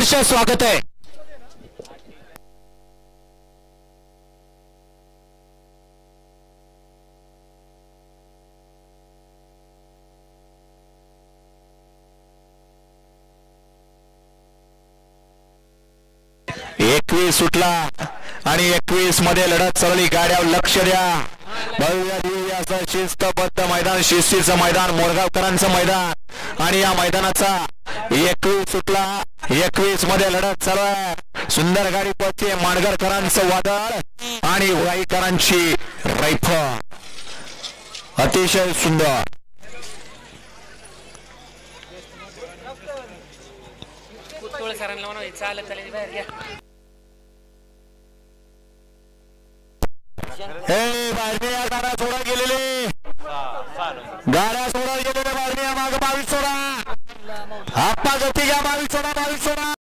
सहर्ष स्वागत आहे। एकवीस सुटला आणि 21 मध्ये लढत चालली। गाड्यावर लक्ष द्या। भव्य दिव्य असं शिस्तबद्ध मैदान, शिस्तीचं मैदान, मोरगावकरांचं मैदान आणि या मैदानाचा 21 सुटला। 21 मध्ये लढत चालू आहे। सुंदर गाडी पळते। माणगरकरांचं वादळ आणि वाईकरांची रायफल, अतिशय सुंदर। गाड्या सोडा गेलेले, गाड्या सोडा गेलेले, माग 22 सोडा, हापा गती घ्या, 22 सोडा, 22 सोडा।